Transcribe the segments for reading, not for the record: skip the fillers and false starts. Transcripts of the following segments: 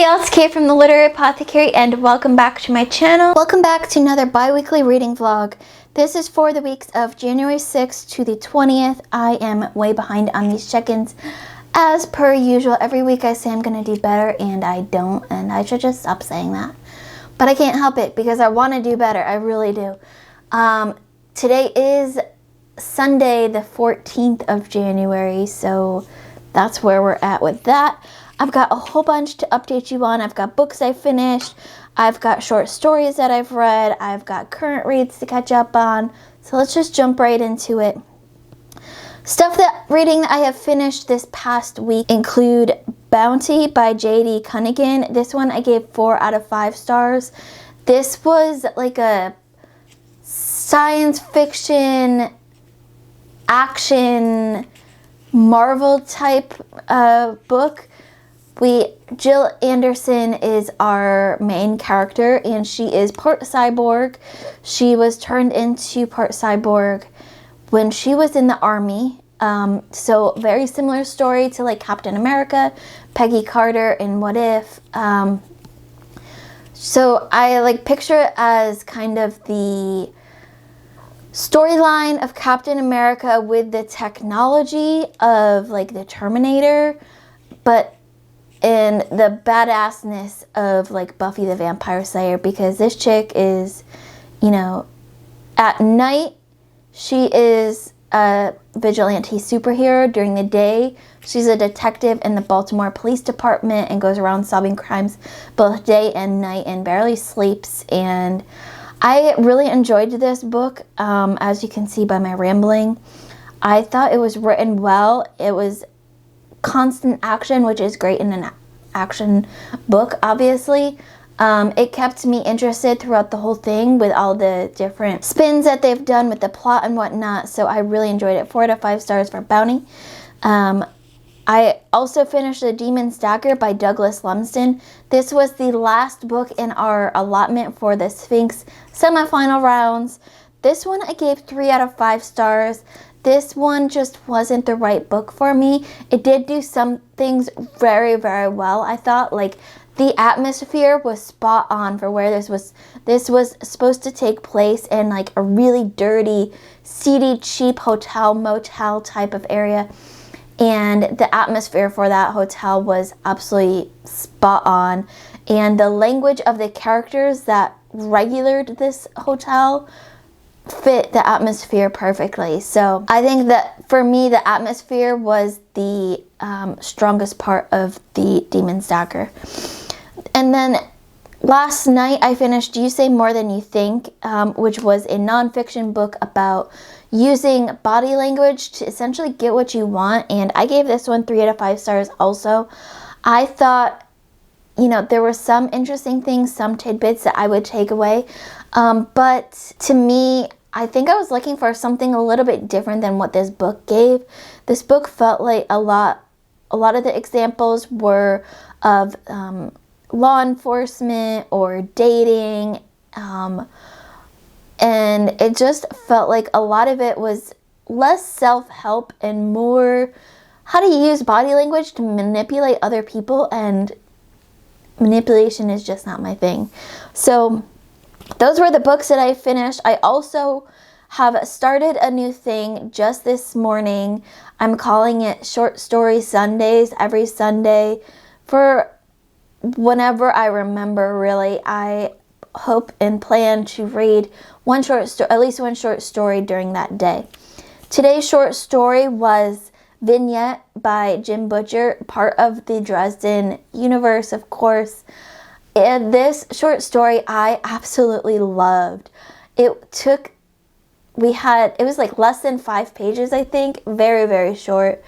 y'all, it's Kate from the Literary Apothecary and welcome back to my channel. Welcome back to another bi-weekly reading vlog. This is for the weeks of January 6th to the 20th. I am way behind on these check-ins. As per usual, every week I say I'm going to do better and I don't, and I should just stop saying that. But I can't help it because I want to do better. I really do. Today is Sunday the 14th of January, so that's where we're at with that. I've got a whole bunch to update you on. I've got books I finished. I've got short stories that I've read. I've got current reads to catch up on. So let's just jump right into it. Reading that I have finished this past week include Bounty by J.D. Cunningham. This one I gave 4 out of 5 stars. This was like a science fiction, action, Marvel type book. Jill Anderson is our main character, and she is part cyborg. She was turned into part cyborg when she was in the army. So very similar story to like Captain America, Peggy Carter, and What If. So I like picture it as kind of the storyline of Captain America with the technology of like the Terminator, but in the badassness of like Buffy the Vampire Slayer, because this chick is, you know, at night she is a vigilante superhero. During the day she's a detective in the Baltimore Police Department and goes around solving crimes both day and night and barely sleeps. And I really enjoyed this book, as you can see by my rambling. I thought it was written well. It was constant action, which is great in an action book, obviously. It kept me interested throughout the whole thing with all the different spins that they've done with the plot and whatnot, so I really enjoyed it. 4 out of 5 stars for Bounty. I also finished The Demon's Dagger by Douglas Lumsden. This was the last book in our allotment for the Sphinx semifinal rounds. This one I gave 3 out of 5 stars. This one just wasn't the right book for me. It did do some things very, very well. I thought like the atmosphere was spot on for where this was supposed to take place in like a really dirty, seedy, cheap hotel, motel type of area. And the atmosphere for that hotel was absolutely spot on. And the language of the characters that regulated this hotel fit the atmosphere perfectly. So I think that for me the atmosphere was the strongest part of the Demon's Dagger. And then last night I finished You Say More Than You Think, which was a nonfiction book about using body language to essentially get what you want, and I gave this one 3 out of 5 stars also. I thought, you know, there were some interesting things, some tidbits that I would take away, but to me, I think I was looking for something a little bit different than what this book gave. This book felt like a lot of the examples were of law enforcement or dating, and it just felt like a lot of it was less self-help and more how to use body language to manipulate other people, and manipulation is just not my thing. So those were the books that I finished. I also have started a new thing just this morning. I'm calling it Short Story Sundays. Every Sunday for whenever I remember, really, I hope and plan to read at least one short story during that day. Today's short story was Vignette by Jim Butcher, part of the Dresden universe, of course. And this short story I absolutely loved. It was like less than 5 pages, I think, very, very short.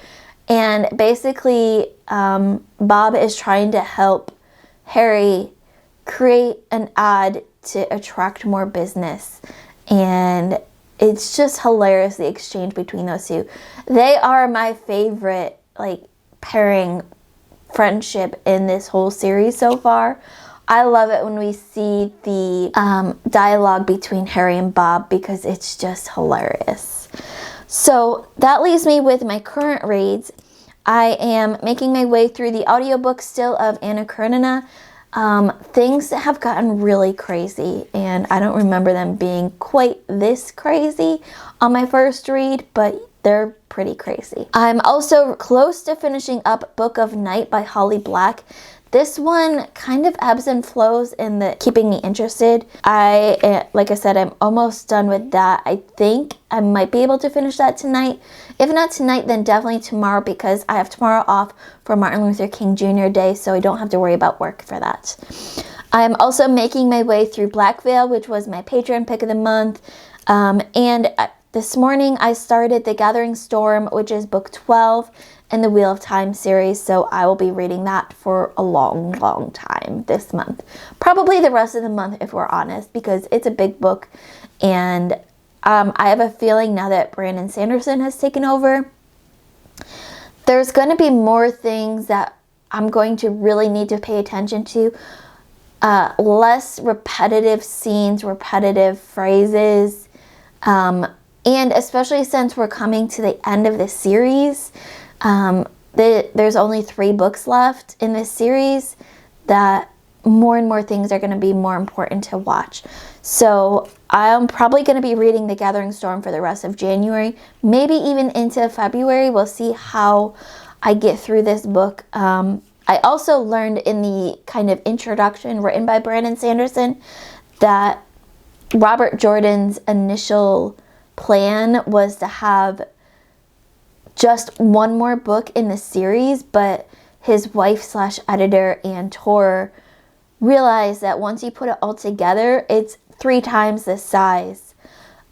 And basically, Bob is trying to help Harry create an ad to attract more business, and it's just hilarious, the exchange between those two. They are my favorite like pairing friendship in this whole series so far. I love it when we see the dialogue between Harry and Bob because it's just hilarious. So that leaves me with my current reads. I am making my way through the audiobook still of Anna Karenina. Things have gotten really crazy, and I don't remember them being quite this crazy on my first read, but they're pretty crazy. I'm also close to finishing up Book of Night by Holly Black. This one kind of ebbs and flows in the keeping me interested. Like I said, I'm almost done with that. I think I might be able to finish that tonight. If not tonight, then definitely tomorrow, because I have tomorrow off for Martin Luther King Jr. Day, so I don't have to worry about work for that. I'm also making my way through Black Veil, which was my Patreon pick of the month. This morning I started The Gathering Storm, which is book 12 in the Wheel of Time series, so I will be reading that for a long, long time this month. Probably the rest of the month, if we're honest, because it's a big book, and I have a feeling now that Brandon Sanderson has taken over, there's going to be more things that I'm going to really need to pay attention to. Less repetitive scenes, repetitive phrases, and especially since we're coming to the end of the series, there's only 3 books left in this series, that more and more things are going to be more important to watch. So I'm probably going to be reading The Gathering Storm for the rest of January, maybe even into February. We'll see how I get through this book. I also learned in the kind of introduction written by Brandon Sanderson that Robert Jordan's initial plan was to have just one more book in the series, but his wife/editor and Tor realized that once you put it all together, it's 3 times the size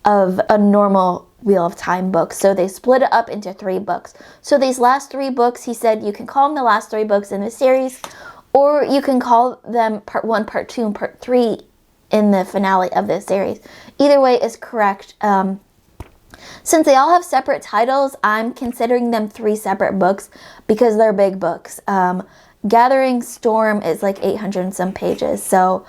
of a normal Wheel of Time book. So they split it up into 3 books. So these last 3 books, he said, you can call them the last 3 books in the series, or you can call them part 1, part 2, and part 3 in the finale of this series. Either way is correct. Since they all have separate titles, I'm considering them 3 separate books because they're big books. Gathering Storm is like 800 and some pages, so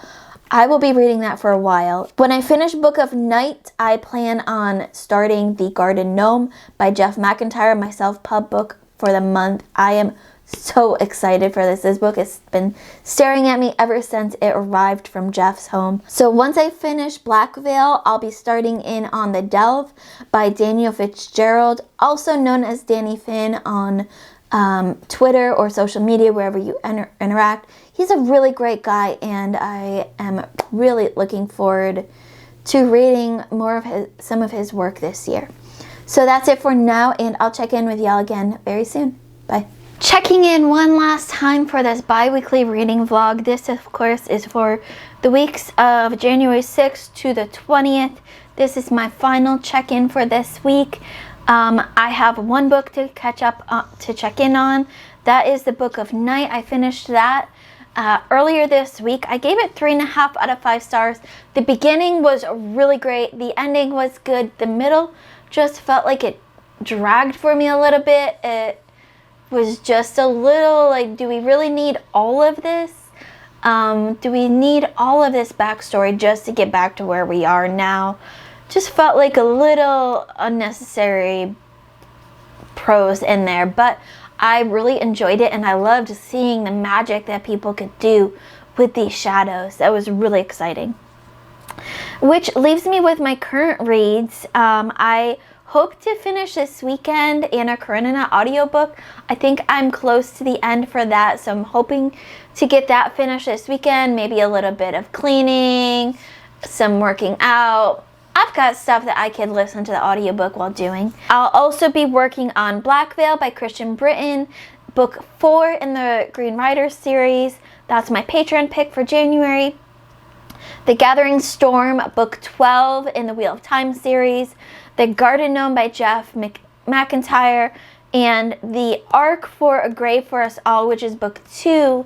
I will be reading that for a while. When I finish Book of Night, I plan on starting The Garden Gnome by Jeff McIntyre, my self-pub book for the month. I am so excited for this. This book has been staring at me ever since it arrived from Jeff's home. So once I finish Black Veil, I'll be starting in on The Delve by Daniel Fitzgerald, also known as Danny Finn on Twitter or social media, wherever you interact. He's a really great guy, and I am really looking forward to reading more of some of his work this year. So that's it for now, and I'll check in with y'all again very soon. Bye. Checking in one last time for this bi-weekly reading vlog. This, of course, is for the weeks of January 6th to the 20th. This is my final check-in for this week. I have 1 book to catch up to check in on. That is the Book of Night. I finished that earlier this week. I gave it 3.5 out of 5 stars. The beginning was really great. The ending was good. The middle just felt like it dragged for me a little bit. It was just a little like, do we really need all of this? Do we need all of this backstory just to get back to where we are now? Just felt like a little unnecessary prose in there, but I really enjoyed it, and I loved seeing the magic that people could do with these shadows. That was really exciting. Which leaves me with my current reads. I hope to finish this weekend Anna Karenina audiobook. I think I'm close to the end for that, so I'm hoping to get that finished this weekend. Maybe a little bit of cleaning, some working out. I've got stuff that I can listen to the audiobook while doing. I'll also be working on Black Veil by Christian Britton, book 4 in the Green Rider series. That's my Patreon pick for January. The Gathering Storm, book 12 in the Wheel of Time series. The Garden Gnome by Jeff McIntyre. And The Arc for A Grave for Us All, which is book 2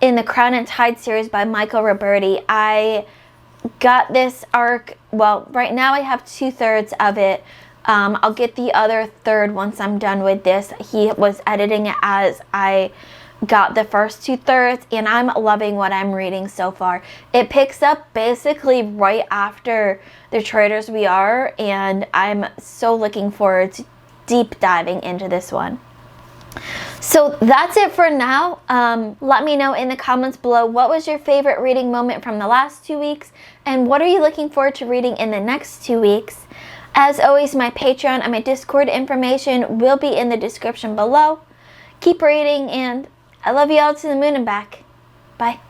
in the Crown and Tide series by Michael Roberti. I got this arc, well, right now I have 2/3 of it. I'll get the other third once I'm done with this. He was editing it as I got the first 2/3, and I'm loving what I'm reading so far. It picks up basically right after The Traitors We Are, and I'm so looking forward to deep diving into this one. So that's it for now. Let me know in the comments below, what was your favorite reading moment from the last 2 weeks, and what are you looking forward to reading in the next 2 weeks? As always, my Patreon and my Discord information will be in the description below. Keep reading, and I love you all to the moon and back. Bye.